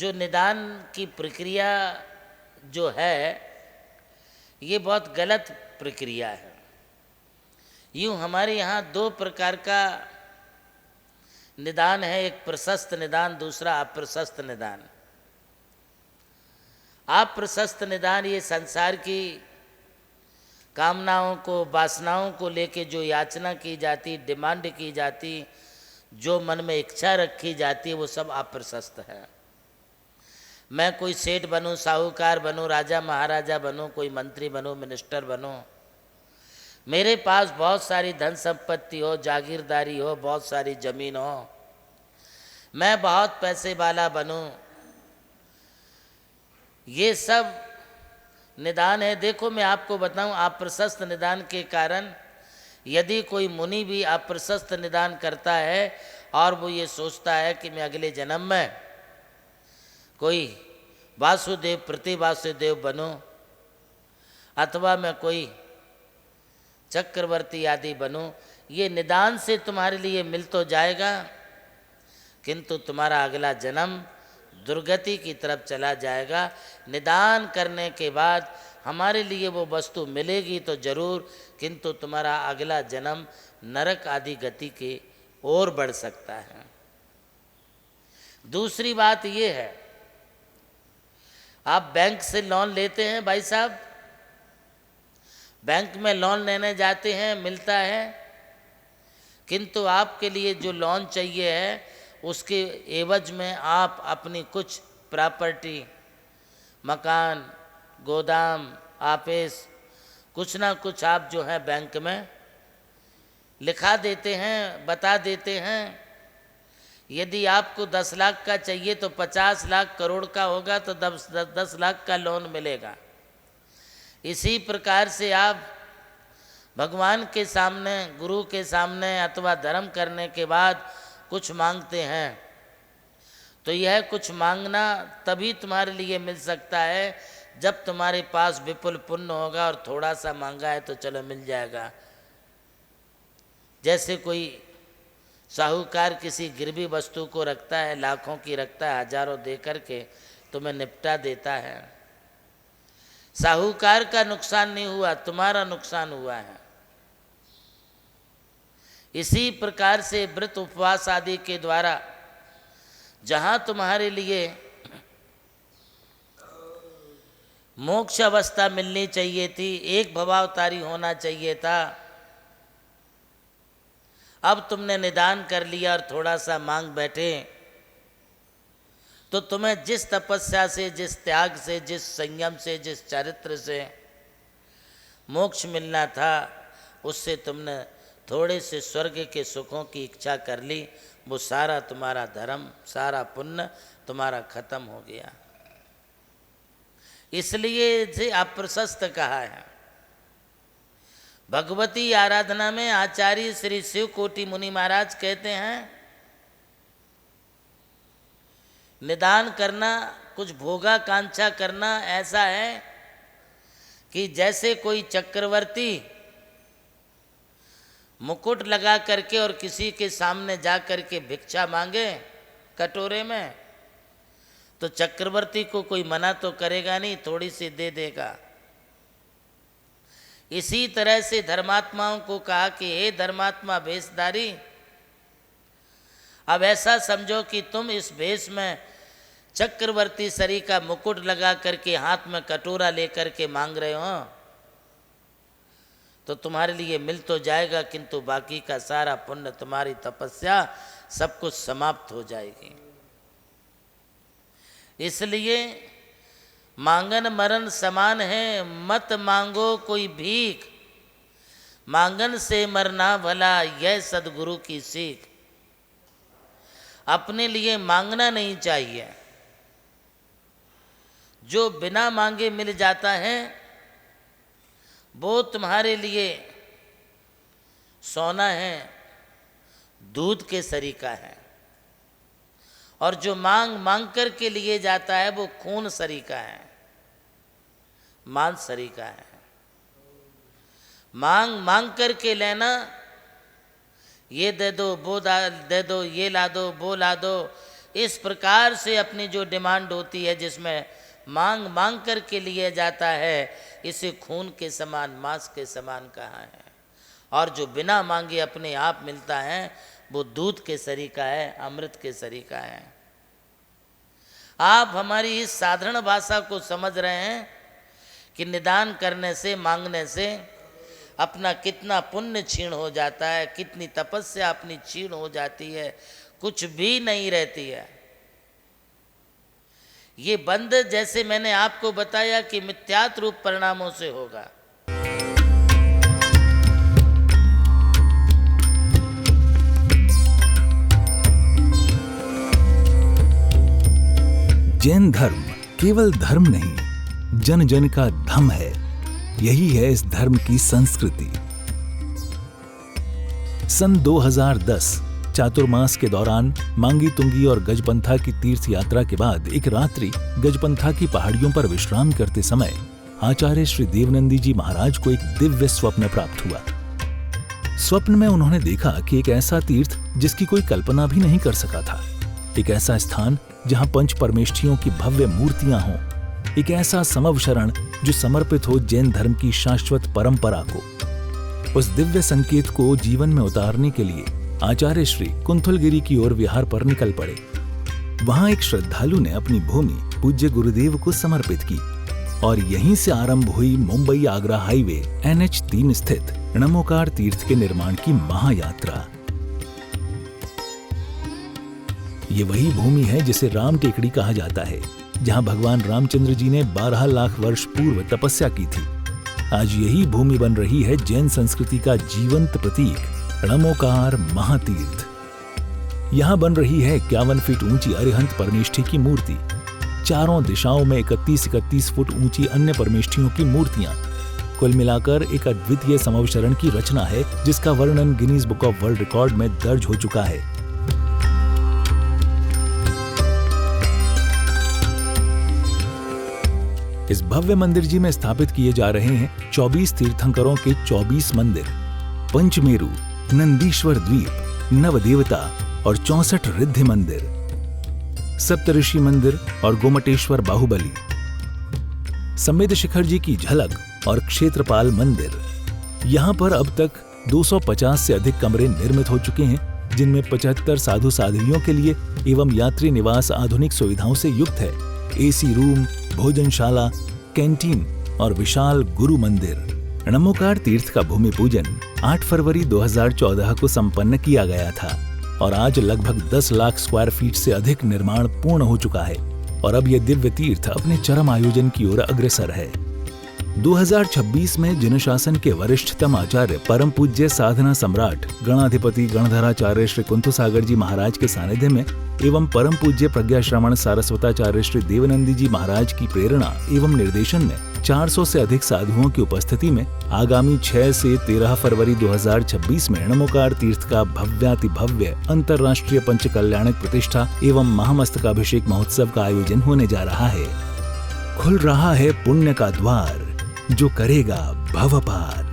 जो निदान की प्रक्रिया जो है ये बहुत गलत प्रक्रिया है। यूँ हमारे यहाँ दो प्रकार का निदान है, एक प्रशस्त निदान, दूसरा अप्रशस्त निदान। अप्रशस्त निदान ये संसार की कामनाओं को, वासनाओं को लेके जो याचना की जाती, डिमांड की जाती, जो मन में इच्छा रखी जाती है, वो सब अप्रशस्त है। मैं कोई सेठ बनूं, साहूकार बनूं, राजा महाराजा बनूं, कोई मंत्री बनूं, मिनिस्टर बनूं, मेरे पास बहुत सारी धन संपत्ति हो, जागीरदारी हो, बहुत सारी जमीन हो, मैं बहुत पैसे वाला बनूं, ये सब निदान है। देखो मैं आपको बताऊं, अप्रशस्त निदान के कारण यदि कोई मुनि भी अप्रशस्त निदान करता है और वो ये सोचता है कि मैं अगले जन्म में कोई वासुदेव प्रति वासुदेव बनूं, अथवा मैं कोई चक्रवर्ती आदि बनूं, ये निदान से तुम्हारे लिए मिल तो जाएगा, किंतु तुम्हारा अगला जन्म दुर्गति की तरफ चला जाएगा। निदान करने के बाद हमारे लिए वो वस्तु मिलेगी तो जरूर, किंतु तुम्हारा अगला जन्म नरक आदि गति के ओर बढ़ सकता है। दूसरी बात ये है, आप बैंक से लोन लेते हैं भाई साहब, बैंक में लोन लेने जाते हैं, मिलता है, किंतु आपके लिए जो लोन चाहिए है उसके एवज में आप अपनी कुछ प्रॉपर्टी, मकान, गोदाम, ऑफिस, कुछ ना कुछ आप जो है बैंक में लिखा देते हैं, बता देते हैं। यदि आपको 10 लाख का चाहिए तो 50 लाख करोड़ का होगा तो 10 लाख का लोन मिलेगा। इसी प्रकार से आप भगवान के सामने, गुरु के सामने अथवा धर्म करने के बाद कुछ मांगते हैं तो यह कुछ मांगना तभी तुम्हारे लिए मिल सकता है जब तुम्हारे पास विपुल पुण्य होगा, और थोड़ा सा मांगा है तो चलो मिल जाएगा। जैसे कोई साहूकार किसी गिरवी वस्तु को रखता है, लाखों की रखता है, हजारों दे करके तुम्हें निपटा देता है। साहूकार का नुकसान नहीं हुआ, तुम्हारा नुकसान हुआ है। इसी प्रकार से व्रत उपवास आदि के द्वारा जहाँ तुम्हारे लिए मोक्ष अवस्था मिलनी चाहिए थी, एक भवावतारी होना चाहिए था, अब तुमने निदान कर लिया और थोड़ा सा मांग बैठे, तो तुम्हें जिस तपस्या से, जिस त्याग से, जिस संयम से, जिस चरित्र से मोक्ष मिलना था, उससे तुमने थोड़े से स्वर्ग के सुखों की इच्छा कर ली, वो सारा तुम्हारा धर्म, सारा पुण्य तुम्हारा खत्म हो गया। इसलिए इसे अप्रशस्त कहा है। भगवती आराधना में आचार्य श्री शिव कोटि मुनि महाराज कहते हैं, निदान करना, कुछ भोगाकांक्षा करना ऐसा है कि जैसे कोई चक्रवर्ती मुकुट लगा करके और किसी के सामने जा करके भिक्षा मांगे कटोरे में, तो चक्रवर्ती को कोई मना तो करेगा नहीं, थोड़ी सी दे देगा। इसी तरह से धर्मात्माओं को कहा कि हे धर्मात्मा भेषधारी, अब ऐसा समझो कि तुम इस भेष में चक्रवर्ती सरी का मुकुट लगा करके हाथ में कटोरा लेकर के मांग रहे हो, तो तुम्हारे लिए मिल तो जाएगा, किंतु बाकी का सारा पुण्य, तुम्हारी तपस्या सब कुछ समाप्त हो जाएगी। इसलिए मांगन मरण समान है, मत मांगो कोई भीख, मांगन से मरना भला, यह सदगुरु की सीख। अपने लिए मांगना नहीं चाहिए, जो बिना मांगे मिल जाता है वो तुम्हारे लिए सोना है, दूध के सरीका है, और जो मांग मांग कर के लिए जाता है वो खून सरीका है, मांस सरीका है। मांग मांग कर के लेना, ये दे दो, वो दे दो, ये ला दो, वो ला दो, इस प्रकार से अपनी जो डिमांड होती है, जिसमें मांग मांग कर के लिया जाता है, इसे खून के समान, मांस के समान कहा है। और जो बिना मांगे अपने आप मिलता है वो दूध के सरीका है, अमृत के सरीका है। आप हमारी इस साधारण भाषा को समझ रहे हैं कि निदान करने से, मांगने से अपना कितना पुण्य क्षीण हो जाता है, कितनी तपस्या अपनी क्षीण हो जाती है, कुछ भी नहीं रहती है। ये बंध, जैसे मैंने आपको बताया कि मिथ्यात्व रूप परिणामों से होगा। जैन धर्म केवल धर्म नहीं, जन जन का धम है। यही है इस धर्म की संस्कृति। सन 2010 चातुर्मास के दौरान मांगी तुंगी और गजपंथा की तीर्थ यात्रा के बाद एक रात्रि गजपंथा की पहाड़ियों पर विश्राम करते समय आचार्य श्री देवनंदी जी महाराज को एक दिव्य स्वप्न प्राप्त हुआ। स्वप्न में उन्होंने देखा कि एक ऐसा तीर्थ जिसकी कोई कल्पना भी नहीं कर सका था, एक ऐसा स्थान जहां पंच परमेष्ठियों की भव्य मूर्तियां हों, एक ऐसा समव शरण जो समर्पित हो जैन धर्म की शाश्वत परंपरा को। उस दिव्य संकेत को जीवन में उतारने के लिए आचार्य श्री कुंथलगिरी की ओर विहार पर निकल पड़े। वहां एक श्रद्धालु ने अपनी भूमि पूज्य गुरुदेव को समर्पित की और यहीं से आरंभ हुई मुंबई आगरा हाईवे NH3 स्थित णमोकार तीर्थ के निर्माण की महायात्रा। ये वही भूमि है जिसे राम टेकड़ी कहा जाता है, जहां भगवान रामचंद्र जी ने 12 लाख वर्ष पूर्व तपस्या की थी। आज यही भूमि बन रही है जैन संस्कृति का जीवंत प्रतीक, णमोकार महातीर्थ। यहां बन रही है 51 फीट ऊंची अरिहंत परमेष्ठी की मूर्ति, चारों दिशाओं में 31-31 फुट ऊंची अन्य परमेष्ठियों की मूर्तियां। कुल मिलाकर एक अद्वितीय समवशरण की रचना है, जिसका वर्णन Guinness book of world record में दर्ज हो चुका है। इस भव्य मंदिर जी में स्थापित किए जा रहे हैं 24 तीर्थंकरों के 24 मंदिर, पंचमेरु, नंदीश्वर द्वीप, नवदेवता और 64 रिद्धि मंदिर, सप्तऋषि मंदिर और गोमटेश्वर बाहुबली, संवेद शिखर जी की झलक और क्षेत्रपाल मंदिर। यहाँ पर अब तक 250 से अधिक कमरे निर्मित हो चुके हैं, जिनमें 75 साधु साध्वियों के लिए एवं यात्री निवास आधुनिक सुविधाओं से युक्त है। AC रूम, भोजनशाला, कैंटीन और विशाल गुरु मंदिर। णमोकार तीर्थ का भूमि पूजन 8 फरवरी 2014 को संपन्न किया गया था और आज लगभग 10 लाख स्क्वायर फीट से अधिक निर्माण पूर्ण हो चुका है और अब यह दिव्य तीर्थ अपने चरम आयोजन की ओर अग्रसर है। 2026 में जिन शासन के वरिष्ठतम आचार्य परम पूज्य साधना सम्राट गणाधिपति गणधराचार्य श्री कुंथु सागर जी महाराज के सानिध्य में एवं परम पूज्य प्रज्ञा श्रवण सारस्वताचार्य श्री देवनंदी जी महाराज की प्रेरणा एवं निर्देशन में 400 से अधिक साधुओं की उपस्थिति में आगामी 6 से 13 फरवरी 2026 में णमोकार तीर्थ का भव्याति भव्य अंतर्राष्ट्रीय पंच कल्याणक प्रतिष्ठा एवं महामस्तकाभिषेक महोत्सव का आयोजन होने जा रहा है। खुल रहा है पुण्य का द्वार, जो करेगा भव पार।